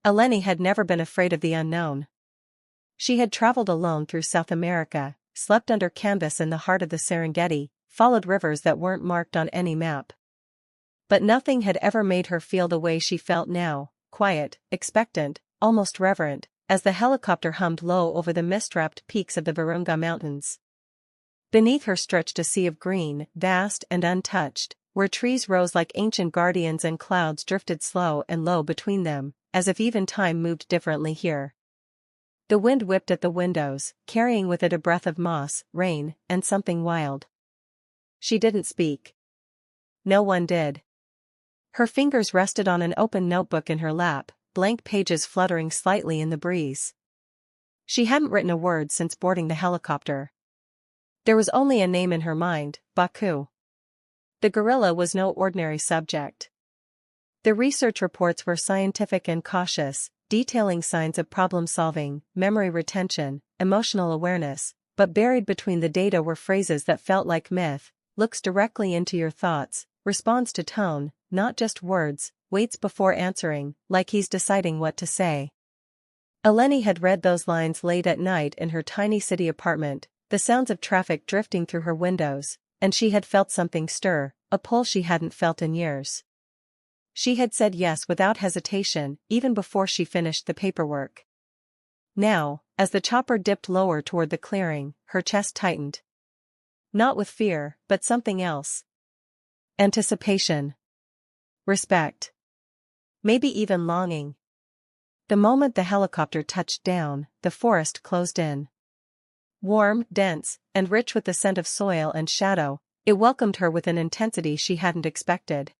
Eleni had never been afraid of the unknown. She had traveled alone through South America, slept under canvas in the heart of the Serengeti, followed rivers that weren't marked on any map. But nothing had ever made her feel the way she felt now, quiet, expectant, almost reverent, as the helicopter hummed low over the mist-wrapped peaks of the Virunga Mountains. Beneath her stretched a sea of green, vast and untouched, where trees rose like ancient guardians and clouds drifted slow and low between them, as if even time moved differently here. The wind whipped at the windows, carrying with it a breath of moss, rain, and something wild. She didn't speak. No one did. Her fingers rested on an open notebook in her lap, blank pages fluttering slightly in the breeze. She hadn't written a word since boarding the helicopter. There was only a name in her mind, Baku. The gorilla was no ordinary subject. The research reports were scientific and cautious, detailing signs of problem-solving, memory retention, emotional awareness, but buried between the data were phrases that felt like myth, looks directly into your thoughts, responds to tone, not just words, waits before answering, like he's deciding what to say. Eleni had read those lines late at night in her tiny city apartment, the sounds of traffic drifting through her windows, and she had felt something stir, a pull she hadn't felt in years. She had said yes without hesitation, even before she finished the paperwork. Now, as the chopper dipped lower toward the clearing, her chest tightened. Not with fear, but something else. Anticipation. Respect. Maybe even longing. The moment the helicopter touched down, the forest closed in. Warm, dense, and rich with the scent of soil and shadow, it welcomed her with an intensity she hadn't expected.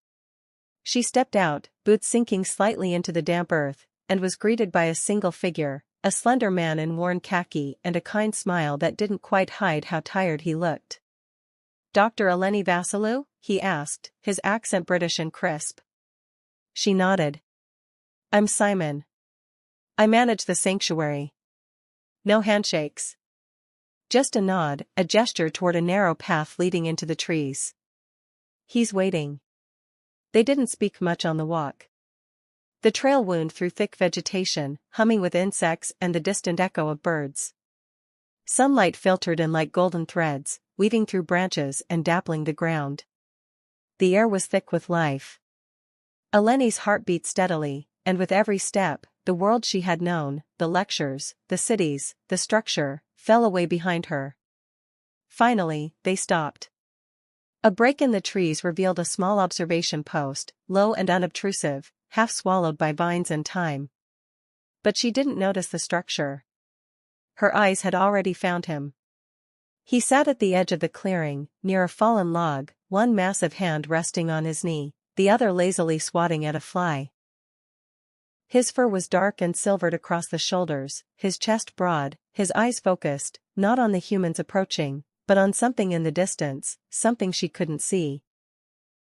She stepped out, boots sinking slightly into the damp earth, and was greeted by a single figure, a slender man in worn khaki and a kind smile that didn't quite hide how tired he looked. "Dr. Eleni Vasilou?" he asked, his accent British and crisp. She nodded. "I'm Simon. I manage the sanctuary." No handshakes. Just a nod, a gesture toward a narrow path leading into the trees. "He's waiting." They didn't speak much on the walk. The trail wound through thick vegetation, humming with insects and the distant echo of birds. Sunlight filtered in like golden threads, weaving through branches and dappling the ground. The air was thick with life. Eleni's heart beat steadily, and with every step, the world she had known, the lectures, the cities, the structure, fell away behind her. Finally, they stopped. A break in the trees revealed a small observation post, low and unobtrusive, half swallowed by vines and thyme. But she didn't notice the structure. Her eyes had already found him. He sat at the edge of the clearing, near a fallen log, one massive hand resting on his knee, the other lazily swatting at a fly. His fur was dark and silvered across the shoulders, his chest broad, his eyes focused, not on the humans approaching, but on something in the distance, something she couldn't see.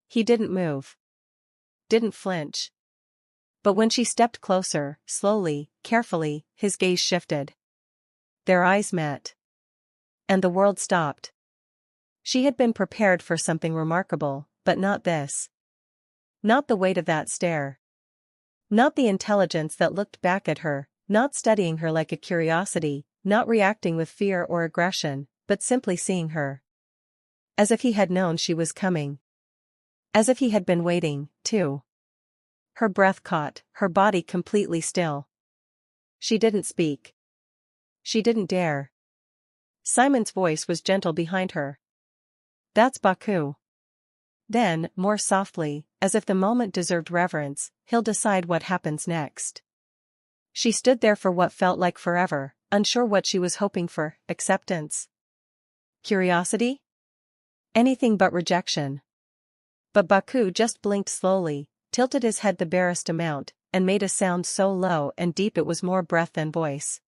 He didn't move. Didn't flinch. But when she stepped closer, slowly, carefully, his gaze shifted. Their eyes met. And the world stopped. She had been prepared for something remarkable, but not this. Not the weight of that stare. Not the intelligence that looked back at her, not studying her like a curiosity, not reacting with fear or aggression, but simply seeing her. As if he had known she was coming. As if he had been waiting, too. Her breath caught, her body completely still. She didn't speak. She didn't dare. Simon's voice was gentle behind her. "That's Baku." Then, more softly, as if the moment deserved reverence, "He'll decide what happens next." She stood there for what felt like forever, unsure what she was hoping for, acceptance? Curiosity? Anything but rejection. But Baku just blinked slowly, tilted his head the barest amount, and made a sound so low and deep it was more breath than voice.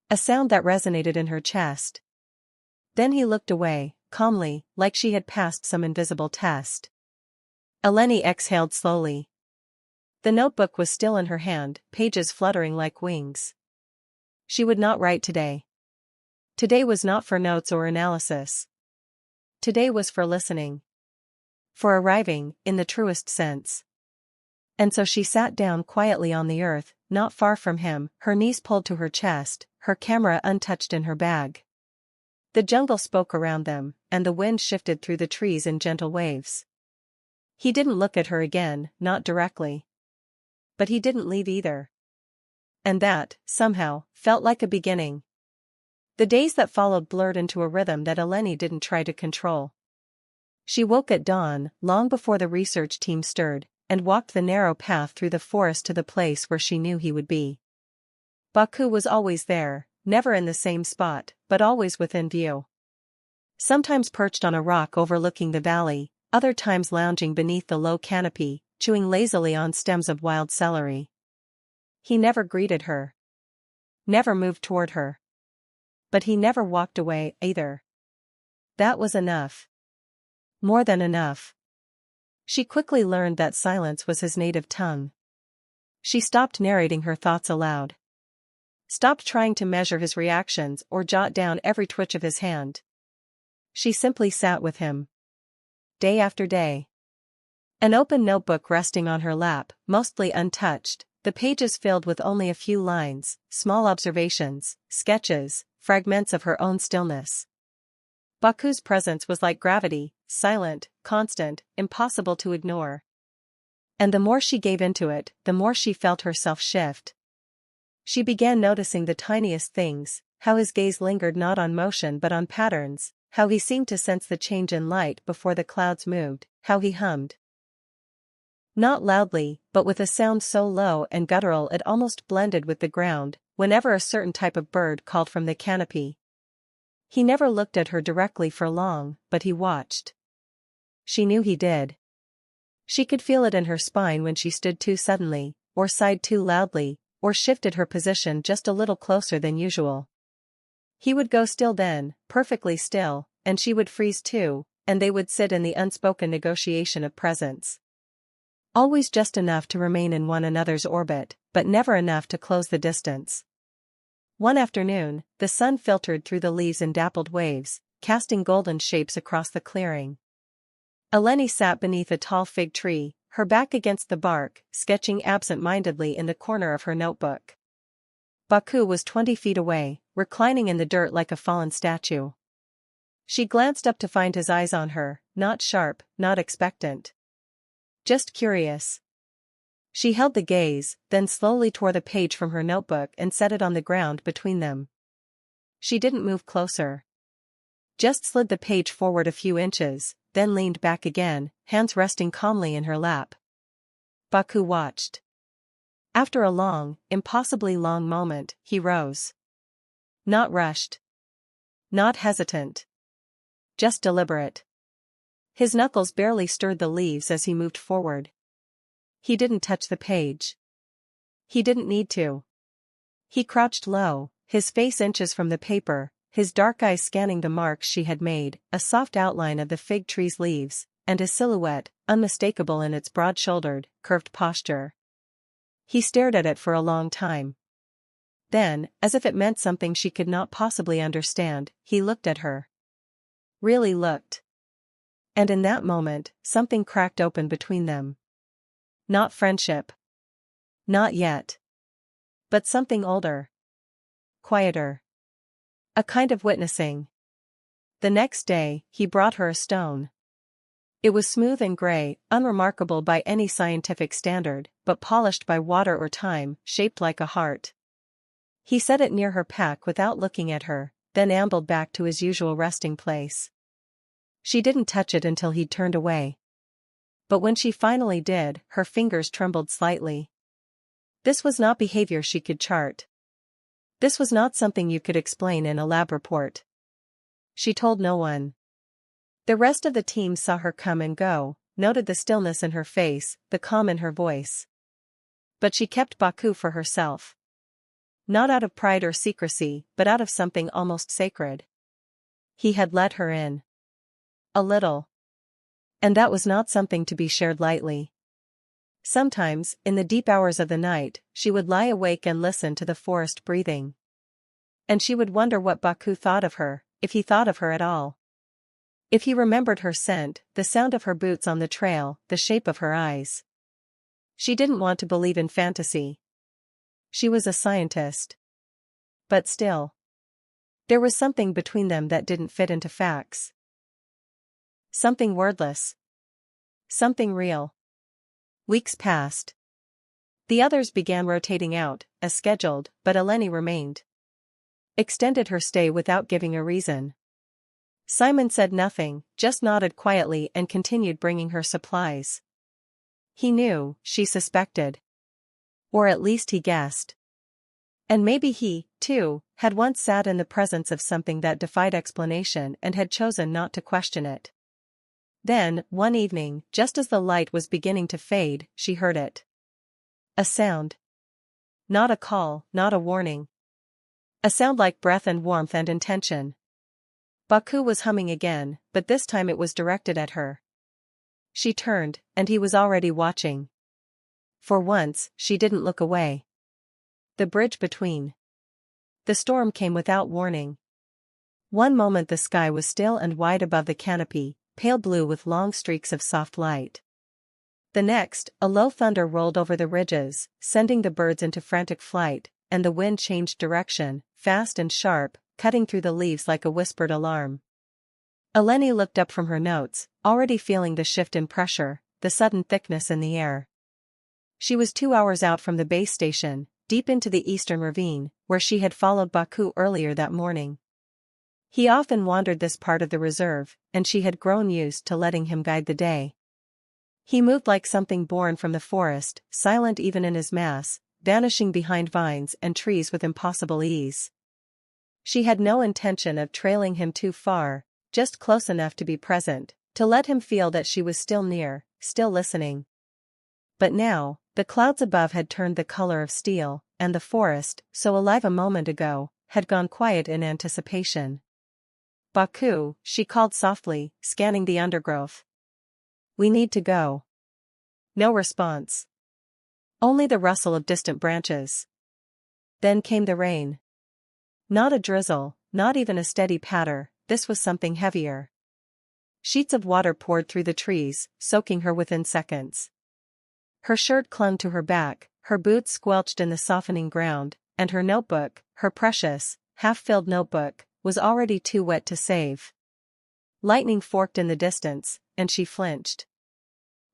A sound that resonated in her chest. Then he looked away, calmly, like she had passed some invisible test. Eleni exhaled slowly. The notebook was still in her hand, pages fluttering like wings. She would not write today. Today was not for notes or analysis. Today was for listening. For arriving, in the truest sense. And so she sat down quietly on the earth, not far from him, her knees pulled to her chest, her camera untouched in her bag. The jungle spoke around them, and the wind shifted through the trees in gentle waves. He didn't look at her again, not directly. But he didn't leave either. And that, somehow, felt like a beginning. The days that followed blurred into a rhythm that Eleni didn't try to control. She woke at dawn, long before the research team stirred, and walked the narrow path through the forest to the place where she knew he would be. Baku was always there, never in the same spot, but always within view. Sometimes perched on a rock overlooking the valley, other times lounging beneath the low canopy, chewing lazily on stems of wild celery. He never greeted her. Never moved toward her. But he never walked away, either. That was enough. More than enough. She quickly learned that silence was his native tongue. She stopped narrating her thoughts aloud. Stopped trying to measure his reactions or jot down every twitch of his hand. She simply sat with him. Day after day. An open notebook resting on her lap, mostly untouched, the pages filled with only a few lines, small observations, sketches, fragments of her own stillness. Baku's presence was like gravity, silent, constant, impossible to ignore. And the more she gave into it, the more she felt herself shift. She began noticing the tiniest things, how his gaze lingered not on motion but on patterns, how he seemed to sense the change in light before the clouds moved, how he hummed. Not loudly, but with a sound so low and guttural it almost blended with the ground, whenever a certain type of bird called from the canopy. He never looked at her directly for long, but he watched. She knew he did. She could feel it in her spine when she stood too suddenly, or sighed too loudly, or shifted her position just a little closer than usual. He would go still then, perfectly still, and she would freeze too, and they would sit in the unspoken negotiation of presence. Always just enough to remain in one another's orbit, but never enough to close the distance. One afternoon, the sun filtered through the leaves in dappled waves, casting golden shapes across the clearing. Eleni sat beneath a tall fig tree, her back against the bark, sketching absent-mindedly in the corner of her notebook. Baku was 20 feet away, reclining in the dirt like a fallen statue. She glanced up to find his eyes on her, not sharp, not expectant. Just curious. She held the gaze, then slowly tore the page from her notebook and set it on the ground between them. She didn't move closer. Just slid the page forward a few inches, then leaned back again, hands resting calmly in her lap. Baku watched. After a long, impossibly long moment, he rose. Not rushed. Not hesitant. Just deliberate. His knuckles barely stirred the leaves as he moved forward. He didn't touch the page. He didn't need to. He crouched low, his face inches from the paper, his dark eyes scanning the marks she had made, a soft outline of the fig tree's leaves, and a silhouette, unmistakable in its broad-shouldered, curved posture. He stared at it for a long time. Then, as if it meant something she could not possibly understand, he looked at her. Really looked. And in that moment, something cracked open between them. Not friendship. Not yet. But something older. Quieter. A kind of witnessing. The next day, he brought her a stone. It was smooth and gray, unremarkable by any scientific standard, but polished by water or time, shaped like a heart. He set it near her pack without looking at her, then ambled back to his usual resting place. She didn't touch it until he'd turned away. But when she finally did, her fingers trembled slightly. This was not behavior she could chart. This was not something you could explain in a lab report. She told no one. The rest of the team saw her come and go, noted the stillness in her face, the calm in her voice. But she kept Baku for herself. Not out of pride or secrecy, but out of something almost sacred. He had let her in. A little. And that was not something to be shared lightly. Sometimes, in the deep hours of the night, she would lie awake and listen to the forest breathing. And she would wonder what Baku thought of her, if he thought of her at all. If he remembered her scent, the sound of her boots on the trail, the shape of her eyes. She didn't want to believe in fantasy. She was a scientist. But still. There was something between them that didn't fit into facts. Something wordless. Something real. Weeks passed. The others began rotating out, as scheduled, but Eleni remained. Extended her stay without giving a reason. Simon said nothing, just nodded quietly and continued bringing her supplies. He knew, she suspected. Or at least he guessed. And maybe he, too, had once sat in the presence of something that defied explanation and had chosen not to question it. Then, one evening, just as the light was beginning to fade, she heard it. A sound. Not a call, not a warning. A sound like breath and warmth and intention. Baku was humming again, but this time it was directed at her. She turned, and he was already watching. For once, she didn't look away. The bridge between. The storm came without warning. One moment the sky was still and wide above the canopy, pale blue with long streaks of soft light. The next, a low thunder rolled over the ridges, sending the birds into frantic flight, and the wind changed direction, fast and sharp, cutting through the leaves like a whispered alarm. Eleni looked up from her notes, already feeling the shift in pressure, the sudden thickness in the air. She was 2 hours out from the base station, deep into the eastern ravine, where she had followed Baku earlier that morning. He often wandered this part of the reserve, and she had grown used to letting him guide the day. He moved like something born from the forest, silent even in his mass, vanishing behind vines and trees with impossible ease. She had no intention of trailing him too far, just close enough to be present, to let him feel that she was still near, still listening. But now, the clouds above had turned the color of steel, and the forest, so alive a moment ago, had gone quiet in anticipation. Baku, she called softly, scanning the undergrowth. We need to go. No response. Only the rustle of distant branches. Then came the rain. Not a drizzle, not even a steady patter, this was something heavier. Sheets of water poured through the trees, soaking her within seconds. Her shirt clung to her back, her boots squelched in the softening ground, and her notebook, her precious, half-filled notebook, was already too wet to save. Lightning forked in the distance, and she flinched.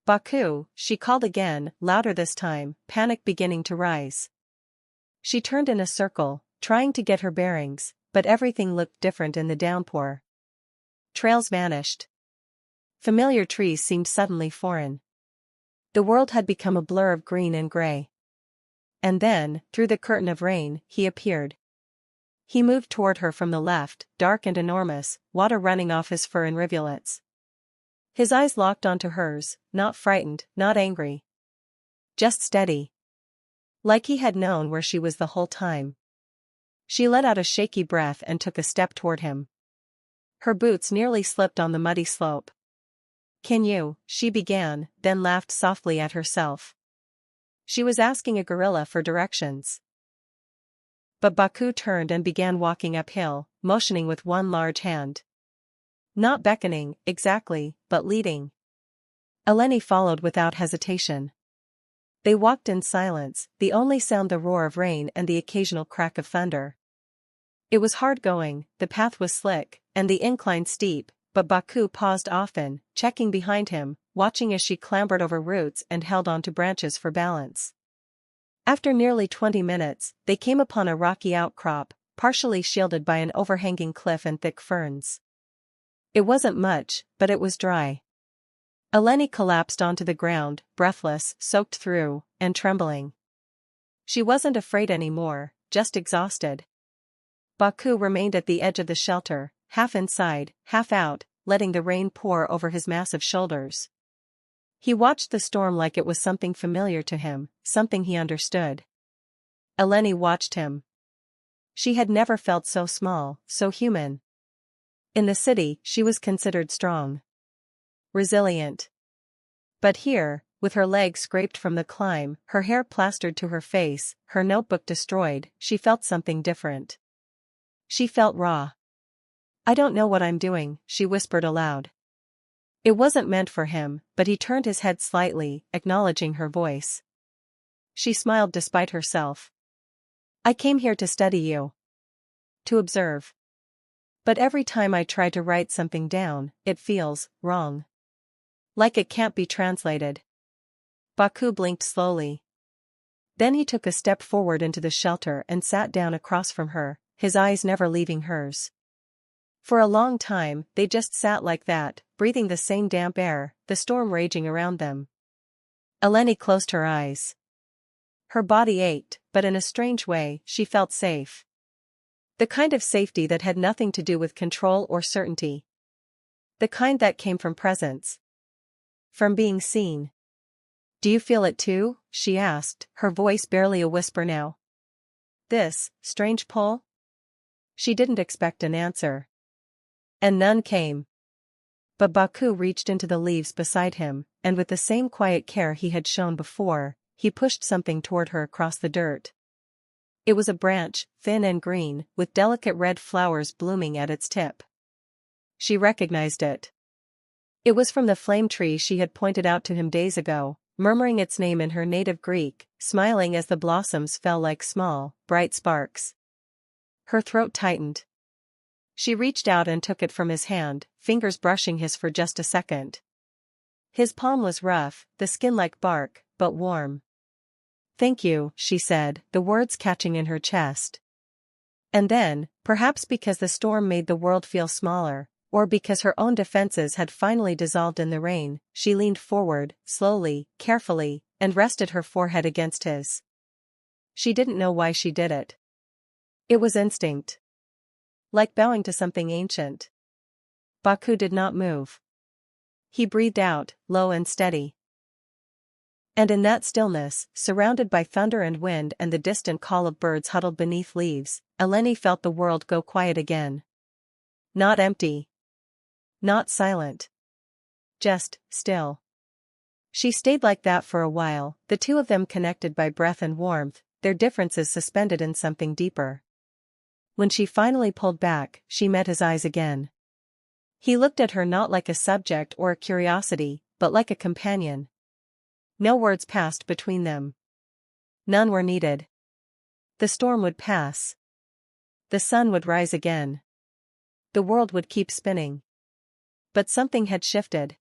Baku, she called again, louder this time, panic beginning to rise. She turned in a circle, trying to get her bearings, but everything looked different in the downpour. Trails vanished. Familiar trees seemed suddenly foreign. The world had become a blur of green and gray. And then, through the curtain of rain, he appeared. He moved toward her from the left, dark and enormous, water running off his fur in rivulets. His eyes locked onto hers, not frightened, not angry. Just steady. Like he had known where she was the whole time. She let out a shaky breath and took a step toward him. Her boots nearly slipped on the muddy slope. Can you, she began, then laughed softly at herself. She was asking a gorilla for directions. But Baku turned and began walking uphill, motioning with one large hand. Not beckoning, exactly, but leading. Eleni followed without hesitation. They walked in silence, the only sound the roar of rain and the occasional crack of thunder. It was hard going, the path was slick, and the incline steep, but Baku paused often, checking behind him, watching as she clambered over roots and held onto branches for balance. After nearly 20 minutes, they came upon a rocky outcrop, partially shielded by an overhanging cliff and thick ferns. It wasn't much, but it was dry. Eleni collapsed onto the ground, breathless, soaked through, and trembling. She wasn't afraid anymore, just exhausted. Baku remained at the edge of the shelter, half inside, half out, letting the rain pour over his massive shoulders. He watched the storm like it was something familiar to him, something he understood. Eleni watched him. She had never felt so small, so human. In the city, she was considered strong. Resilient. But here, with her legs scraped from the climb, her hair plastered to her face, her notebook destroyed, she felt something different. She felt raw. I don't know what I'm doing, she whispered aloud. It wasn't meant for him, but he turned his head slightly, acknowledging her voice. She smiled despite herself. I came here to study you. To observe. But every time I try to write something down, it feels wrong. Like it can't be translated. Baku blinked slowly. Then he took a step forward into the shelter and sat down across from her, his eyes never leaving hers. For a long time, they just sat like that, breathing the same damp air, the storm raging around them. Eleni closed her eyes. Her body ached, but in a strange way, she felt safe. The kind of safety that had nothing to do with control or certainty. The kind that came from presence. From being seen. Do you feel it too? She asked, her voice barely a whisper now. This strange pull? She didn't expect an answer. And none came. But Baku reached into the leaves beside him, and with the same quiet care he had shown before, he pushed something toward her across the dirt. It was a branch, thin and green, with delicate red flowers blooming at its tip. She recognized it. It was from the flame tree she had pointed out to him days ago, murmuring its name in her native Greek, smiling as the blossoms fell like small, bright sparks. Her throat tightened. She reached out and took it from his hand, fingers brushing his for just a second. His palm was rough, the skin like bark, but warm. Thank you, she said, the words catching in her chest. And then, perhaps because the storm made the world feel smaller, or because her own defenses had finally dissolved in the rain, she leaned forward, slowly, carefully, and rested her forehead against his. She didn't know why she did it. It was instinct. Like bowing to something ancient. Baku did not move. He breathed out, low and steady. And in that stillness, surrounded by thunder and wind and the distant call of birds huddled beneath leaves, Eleni felt the world go quiet again. Not empty. Not silent. Just still. She stayed like that for a while, the two of them connected by breath and warmth, their differences suspended in something deeper. When she finally pulled back, she met his eyes again. He looked at her not like a subject or a curiosity, but like a companion. No words passed between them. None were needed. The storm would pass. The sun would rise again. The world would keep spinning. But something had shifted.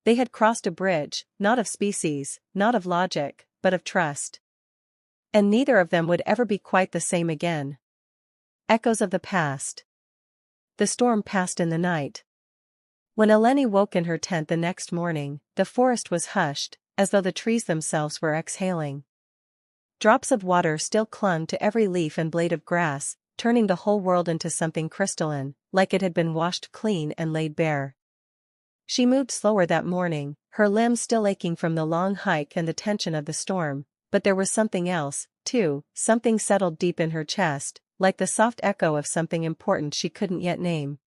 They had crossed a bridge, not of species, not of logic, but of trust. And neither of them would ever be quite the same again. Echoes of the past. The storm passed in the night. When Eleni woke in her tent the next morning, the forest was hushed, as though the trees themselves were exhaling. Drops of water still clung to every leaf and blade of grass, turning the whole world into something crystalline, like it had been washed clean and laid bare. She moved slower that morning, her limbs still aching from the long hike and the tension of the storm, but there was something else, too, something settled deep in her chest, like the soft echo of something important she couldn't yet name.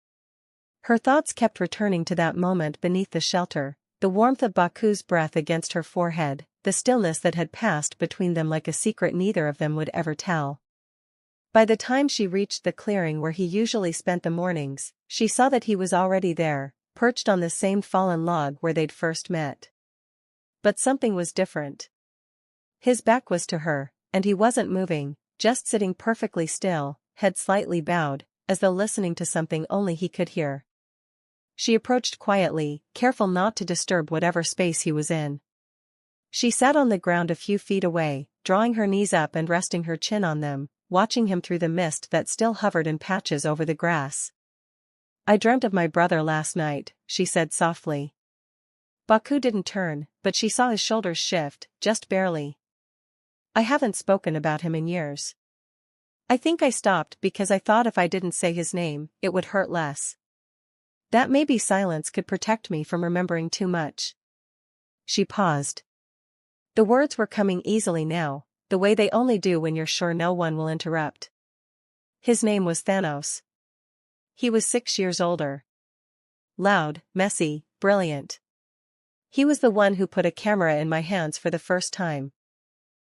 Her thoughts kept returning to that moment beneath the shelter, the warmth of Baku's breath against her forehead, the stillness that had passed between them like a secret neither of them would ever tell. By the time she reached the clearing where he usually spent the mornings, she saw that he was already there, perched on the same fallen log where they'd first met. But something was different. His back was to her, and he wasn't moving, just sitting perfectly still, head slightly bowed, as though listening to something only he could hear. She approached quietly, careful not to disturb whatever space he was in. She sat on the ground a few feet away, drawing her knees up and resting her chin on them, watching him through the mist that still hovered in patches over the grass. I dreamt of my brother last night, she said softly. Baku didn't turn, but she saw his shoulders shift, just barely. I haven't spoken about him in years. I think I stopped because I thought if I didn't say his name, it would hurt less. That maybe silence could protect me from remembering too much. She paused. The words were coming easily now, the way they only do when you're sure no one will interrupt. His name was Thanos. He was 6 years older. Loud, messy, brilliant. He was the one who put a camera in my hands for the first time.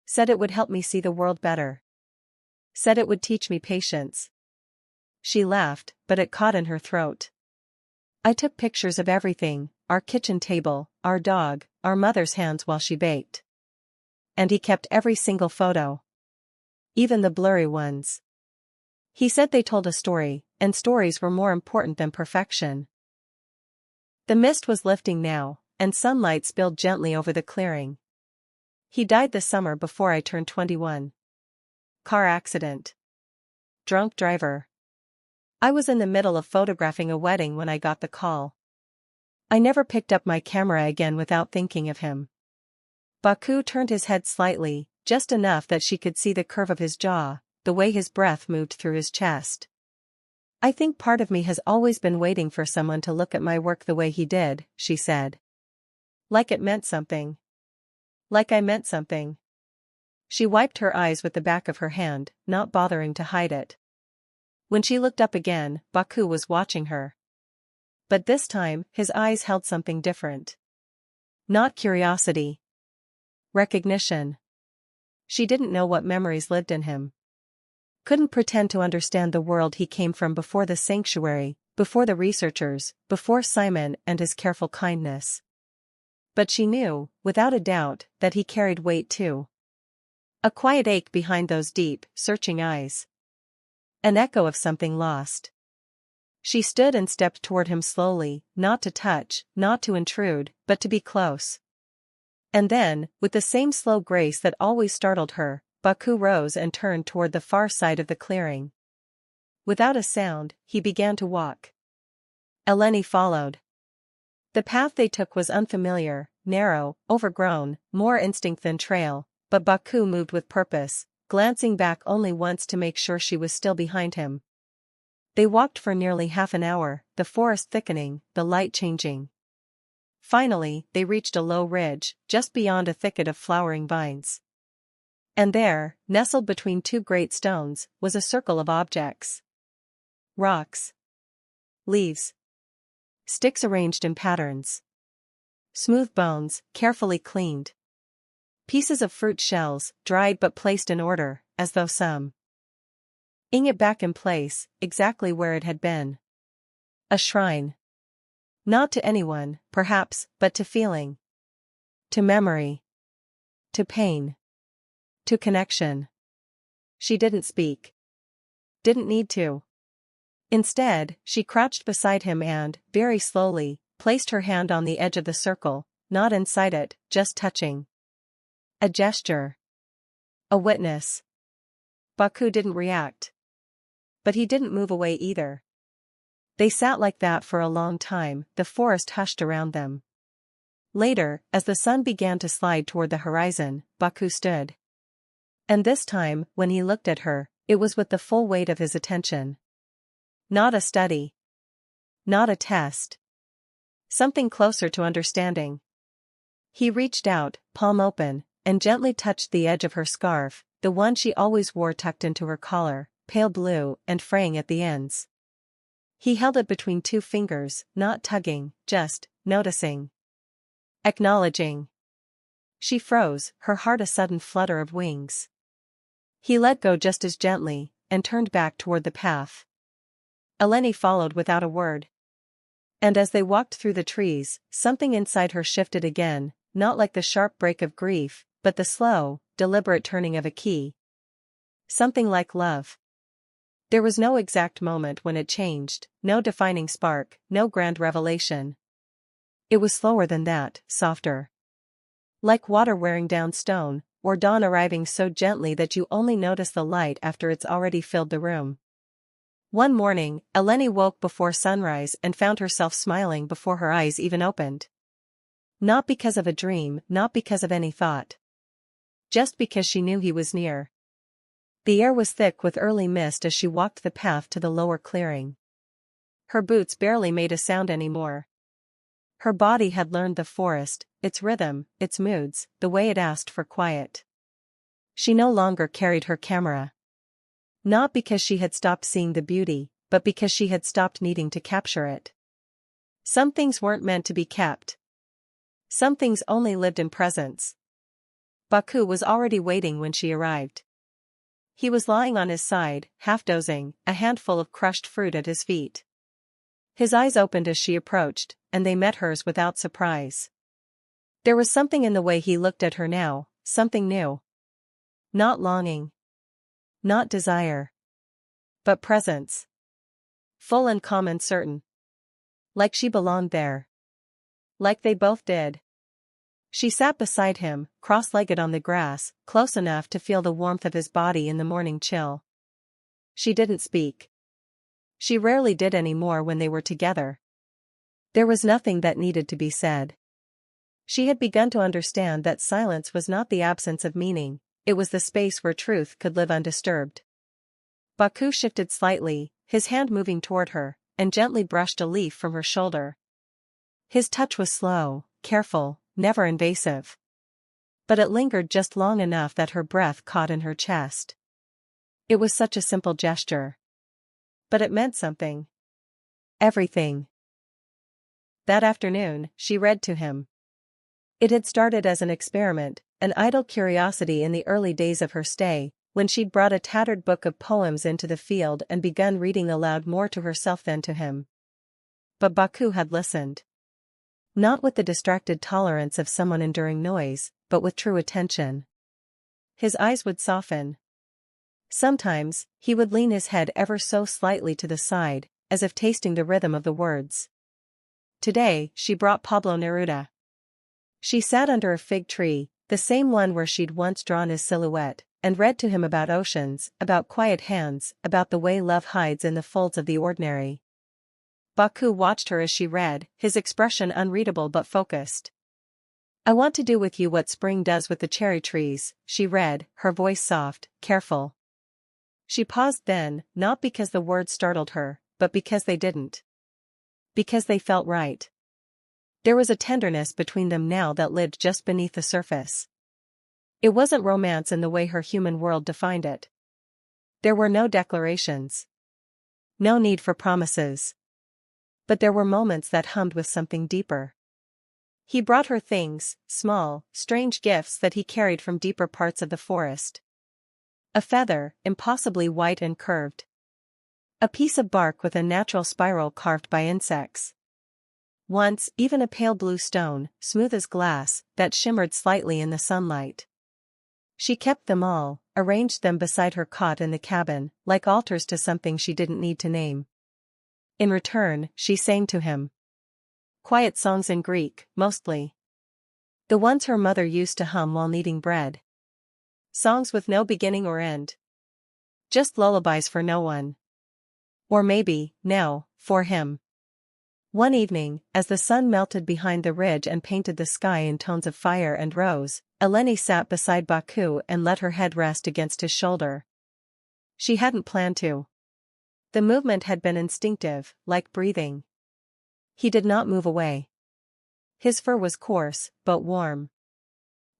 Said it would help me see the world better. Said it would teach me patience. She laughed, but it caught in her throat. I took pictures of everything, our kitchen table, our dog, our mother's hands while she baked. and he kept every single photo. Even the blurry ones. He said they told a story, and stories were more important than perfection. The mist was lifting now, and sunlight spilled gently over the clearing. He died the summer before I turned 21. Car accident. Drunk driver. I was in the middle of photographing a wedding when I got the call. I never picked up my camera again without thinking of him. Baku turned his head slightly, just enough that she could see the curve of his jaw, the way his breath moved through his chest. I think part of me has always been waiting for someone to look at my work the way he did, she said. Like it meant something. Like I meant something. She wiped her eyes with the back of her hand, not bothering to hide it. When she looked up again, Baku was watching her. But this time, his eyes held something different. Not curiosity. Recognition. She didn't know what memories lived in him. Couldn't pretend to understand the world he came from before the sanctuary, before the researchers, before Simon and his careful kindness. But she knew, without a doubt, that he carried weight too. A quiet ache behind those deep, searching eyes. An echo of something lost. She stood and stepped toward him slowly, not to touch, not to intrude, but to be close. And then, with the same slow grace that always startled her, Baku rose and turned toward the far side of the clearing. Without a sound, he began to walk. Eleni followed. The path they took was unfamiliar, narrow, overgrown, more instinct than trail, but Baku moved with purpose, glancing back only once to make sure she was still behind him. They walked for nearly half an hour, the forest thickening, the light changing. Finally, they reached a low ridge, just beyond a thicket of flowering vines. And there, nestled between two great stones, was a circle of objects. Rocks. Leaves. Sticks arranged in patterns. Smooth bones, carefully cleaned. Pieces of fruit shells, dried but placed in order, as though some ing it back in place, exactly where it had been. A shrine. Not to anyone, perhaps, but to feeling. To memory. To pain. To connection. She didn't speak. Didn't need to. Instead, she crouched beside him and, very slowly, placed her hand on the edge of the circle, not inside it, just touching. A gesture. A witness. Baku didn't react. But he didn't move away either. They sat like that for a long time, the forest hushed around them. Later, as the sun began to slide toward the horizon, Baku stood. And this time, when he looked at her, it was with the full weight of his attention. Not a study. Not a test. Something closer to understanding. He reached out, palm open, and gently touched the edge of her scarf, the one she always wore tucked into her collar, pale blue and fraying at the ends. He held it between two fingers, not tugging, just noticing. Acknowledging. She froze, her heart a sudden flutter of wings. He let go just as gently, and turned back toward the path. Eleni followed without a word. And as they walked through the trees, something inside her shifted again, not like the sharp break of grief, but the slow, deliberate turning of a key. Something like love. There was no exact moment when it changed, no defining spark, no grand revelation. It was slower than that, softer. Like water wearing down stone, or dawn arriving so gently that you only notice the light after it's already filled the room. One morning, Eleni woke before sunrise and found herself smiling before her eyes even opened. Not because of a dream, not because of any thought. Just because she knew he was near. The air was thick with early mist as she walked the path to the lower clearing. Her boots barely made a sound anymore. Her body had learned the forest, its rhythm, its moods, the way it asked for quiet. She no longer carried her camera. Not because she had stopped seeing the beauty, but because she had stopped needing to capture it. Some things weren't meant to be kept. Some things only lived in presence. Baku was already waiting when she arrived. He was lying on his side, half dozing, a handful of crushed fruit at his feet. His eyes opened as she approached, and they met hers without surprise. There was something in the way he looked at her now, something new. Not longing. Not desire. But presence. Full and calm and certain. Like she belonged there. Like they both did. She sat beside him, cross-legged on the grass, close enough to feel the warmth of his body in the morning chill. She didn't speak. She rarely did any more when they were together. There was nothing that needed to be said. She had begun to understand that silence was not the absence of meaning, it was the space where truth could live undisturbed. Baku shifted slightly, his hand moving toward her, and gently brushed a leaf from her shoulder. His touch was slow, careful, never invasive. But it lingered just long enough that her breath caught in her chest. It was such a simple gesture. But it meant something. Everything. That afternoon, she read to him. It had started as an experiment, an idle curiosity in the early days of her stay, when she'd brought a tattered book of poems into the field and begun reading aloud more to herself than to him. But Baku had listened. Not with the distracted tolerance of someone enduring noise, but with true attention. His eyes would soften. Sometimes, he would lean his head ever so slightly to the side, as if tasting the rhythm of the words. Today, she brought Pablo Neruda. She sat under a fig tree, the same one where she'd once drawn his silhouette, and read to him about oceans, about quiet hands, about the way love hides in the folds of the ordinary. Baku watched her as she read, his expression unreadable but focused. I want to do with you what spring does with the cherry trees, she read, her voice soft, careful. She paused then, not because the words startled her, but because they didn't. Because they felt right. There was a tenderness between them now that lived just beneath the surface. It wasn't romance in the way her human world defined it. There were no declarations. No need for promises. But there were moments that hummed with something deeper. He brought her things, small, strange gifts that he carried from deeper parts of the forest. A feather, impossibly white and curved. A piece of bark with a natural spiral carved by insects. Once, even a pale blue stone, smooth as glass, that shimmered slightly in the sunlight. She kept them all, arranged them beside her cot in the cabin, like altars to something she didn't need to name. In return, she sang to him. Quiet songs in Greek, mostly. The ones her mother used to hum while kneading bread. Songs with no beginning or end. Just lullabies for no one. Or maybe, no, for him. One evening, as the sun melted behind the ridge and painted the sky in tones of fire and rose, Eleni sat beside Baku and let her head rest against his shoulder. She hadn't planned to. The movement had been instinctive, like breathing. He did not move away. His fur was coarse, but warm.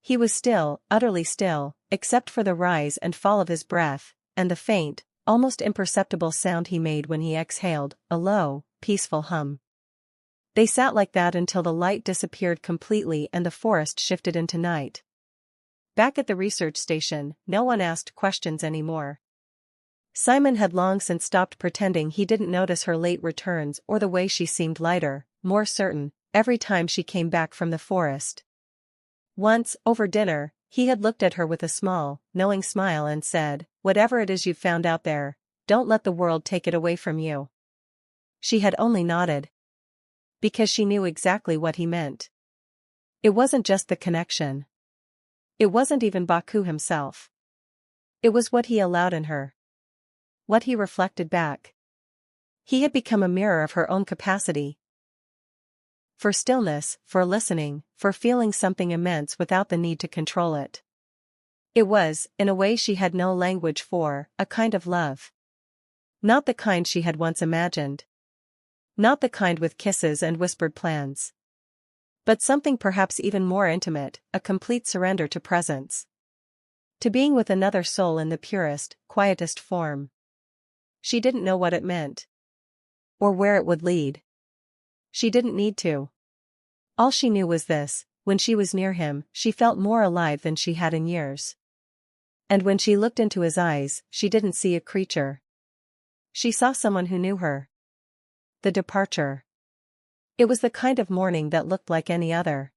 He was still, utterly still, except for the rise and fall of his breath, and the faint, almost imperceptible sound he made when he exhaled, a low, peaceful hum. They sat like that until the light disappeared completely and the forest shifted into night. Back at the research station, no one asked questions anymore. Simon had long since stopped pretending he didn't notice her late returns or the way she seemed lighter, more certain, every time she came back from the forest. Once, over dinner, he had looked at her with a small, knowing smile and said, "Whatever it is you've found out there, don't let the world take it away from you." She had only nodded. Because she knew exactly what he meant. It wasn't just the connection. It wasn't even Baku himself. It was what he allowed in her. What he reflected back. He had become a mirror of her own capacity. For stillness, for listening, for feeling something immense without the need to control it. It was, in a way she had no language for, a kind of love. Not the kind she had once imagined. Not the kind with kisses and whispered plans. But something perhaps even more intimate, a complete surrender to presence. To being with another soul in the purest, quietest form. She didn't know what it meant. Or where it would lead. She didn't need to. All she knew was this: when she was near him, she felt more alive than she had in years. And when she looked into his eyes, she didn't see a creature. She saw someone who knew her. The departure. It was the kind of morning that looked like any other.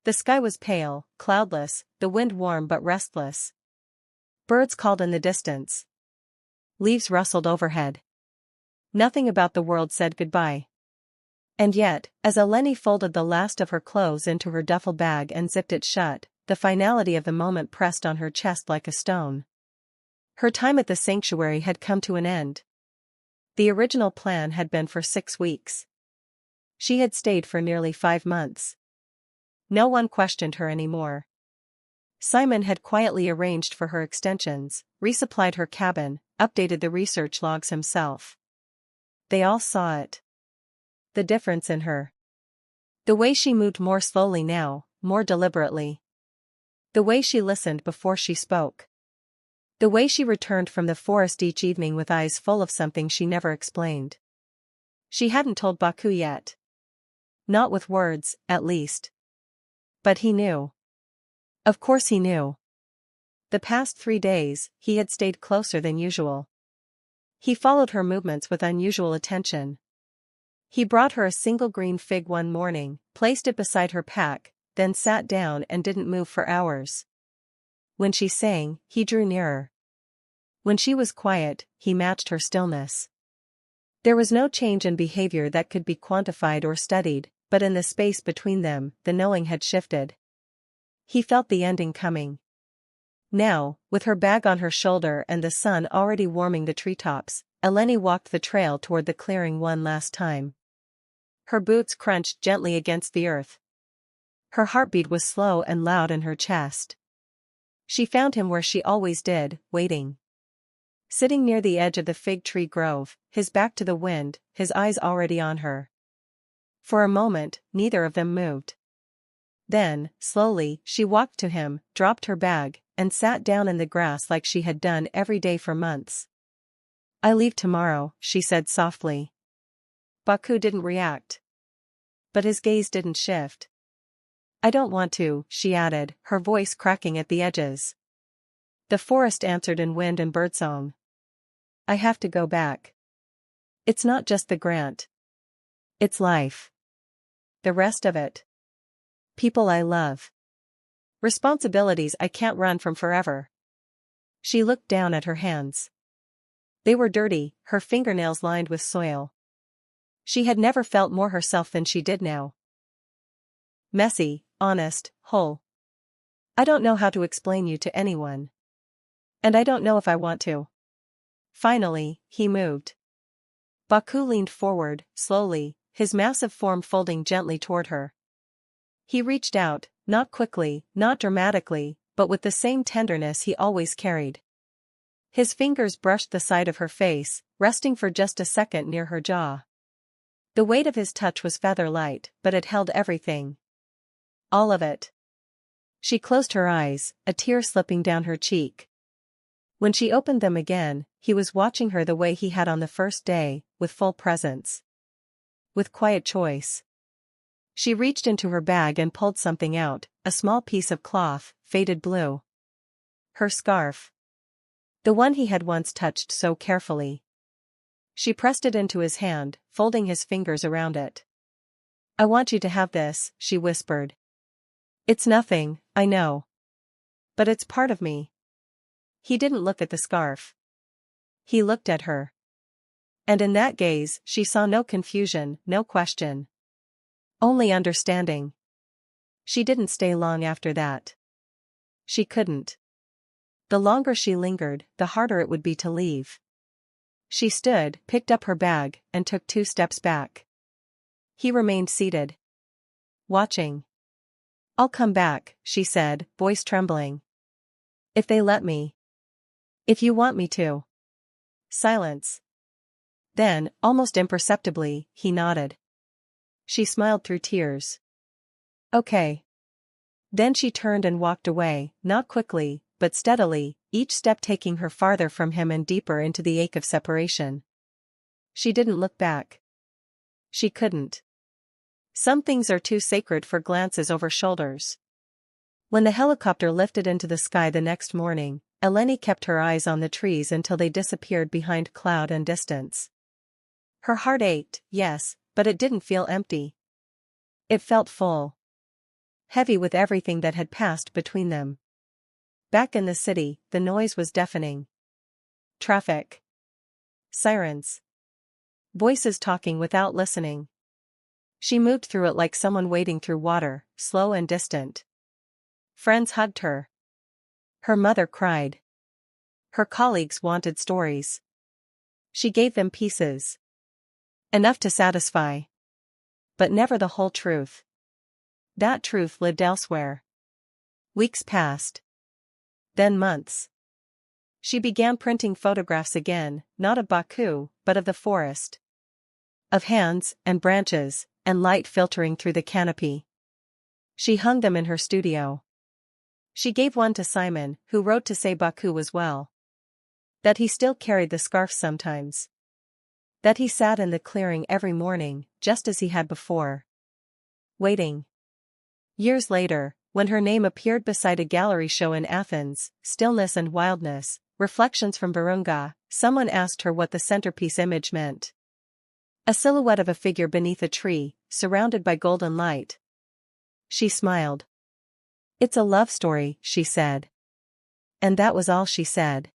The sky was pale, cloudless, the wind warm but restless. Birds called in the distance. Leaves rustled overhead. Nothing about the world said goodbye. And yet, as Eleni folded the last of her clothes into her duffel bag and zipped it shut, the finality of the moment pressed on her chest like a stone. Her time at the sanctuary had come to an end. The original plan had been for 6 weeks. She had stayed for nearly 5 months. No one questioned her anymore. Simon had quietly arranged for her extensions, resupplied her cabin, updated the research logs himself. They all saw it. The difference in her. The way she moved more slowly now, more deliberately. The way she listened before she spoke. The way she returned from the forest each evening with eyes full of something she never explained. She hadn't told Baku yet. Not with words, at least. But he knew. Of course he knew. The past 3 days, he had stayed closer than usual. He followed her movements with unusual attention. He brought her a single green fig one morning, placed it beside her pack, then sat down and didn't move for hours. When she sang, he drew nearer. When she was quiet, he matched her stillness. There was no change in behavior that could be quantified or studied, but in the space between them, the knowing had shifted. He felt the ending coming. Now, with her bag on her shoulder and the sun already warming the treetops, Eleni walked the trail toward the clearing one last time. Her boots crunched gently against the earth. Her heartbeat was slow and loud in her chest. She found him where she always did, waiting. Sitting near the edge of the fig tree grove, his back to the wind, his eyes already on her. For a moment, neither of them moved. Then, slowly, she walked to him, dropped her bag, and sat down in the grass like she had done every day for months. "I leave tomorrow," she said softly. Baku didn't react. But his gaze didn't shift. "I don't want to," she added, her voice cracking at the edges. The forest answered in wind and birdsong. "I have to go back. It's not just the grant. It's life. The rest of it. People I love. Responsibilities I can't run from forever." She looked down at her hands. They were dirty, her fingernails lined with soil. She had never felt more herself than she did now. Messy, honest, whole. "I don't know how to explain you to anyone. And I don't know if I want to." Finally, he moved. Baku leaned forward, slowly, his massive form folding gently toward her. He reached out, not quickly, not dramatically, but with the same tenderness he always carried. His fingers brushed the side of her face, resting for just a second near her jaw. The weight of his touch was feather-light, but it held everything. All of it. She closed her eyes, a tear slipping down her cheek. When she opened them again, he was watching her the way he had on the first day, with full presence. With quiet choice. She reached into her bag and pulled something out, a small piece of cloth, faded blue. Her scarf. The one he had once touched so carefully. She pressed it into his hand, folding his fingers around it. "I want you to have this," she whispered. "It's nothing, I know. But it's part of me." He didn't look at the scarf. He looked at her. And in that gaze, she saw no confusion, no question. Only understanding. She didn't stay long after that. She couldn't. The longer she lingered, the harder it would be to leave. She stood, picked up her bag, and took 2 steps back. He remained seated. Watching. "I'll come back," she said, voice trembling. "If they let me. If you want me to." Silence. Then, almost imperceptibly, he nodded. She smiled through tears. "Okay." Then she turned and walked away, not quickly, but steadily, each step taking her farther from him and deeper into the ache of separation. She didn't look back. She couldn't. Some things are too sacred for glances over shoulders. When the helicopter lifted into the sky the next morning, Eleni kept her eyes on the trees until they disappeared behind cloud and distance. Her heart ached, yes, but it didn't feel empty. It felt full. heavy with everything that had passed between them. Back in the city, the noise was deafening. Traffic. Sirens. Voices talking without listening. She moved through it like someone wading through water, slow and distant. Friends hugged her. Her mother cried. Her colleagues wanted stories. She gave them pieces. Enough to satisfy. But never the whole truth. That truth lived elsewhere. Weeks passed. Then months. She began printing photographs again, not of Baku, but of the forest. Of hands, and branches, and light filtering through the canopy. She hung them in her studio. She gave one to Simon, who wrote to say Baku was well. That he still carried the scarf sometimes. That he sat in the clearing every morning, just as he had before. Waiting. Years later, when her name appeared beside a gallery show in Athens, Stillness and Wildness, Reflections from Virunga, someone asked her what the centerpiece image meant. A silhouette of a figure beneath a tree, surrounded by golden light. She smiled. It's a love story, she said. And that was all she said.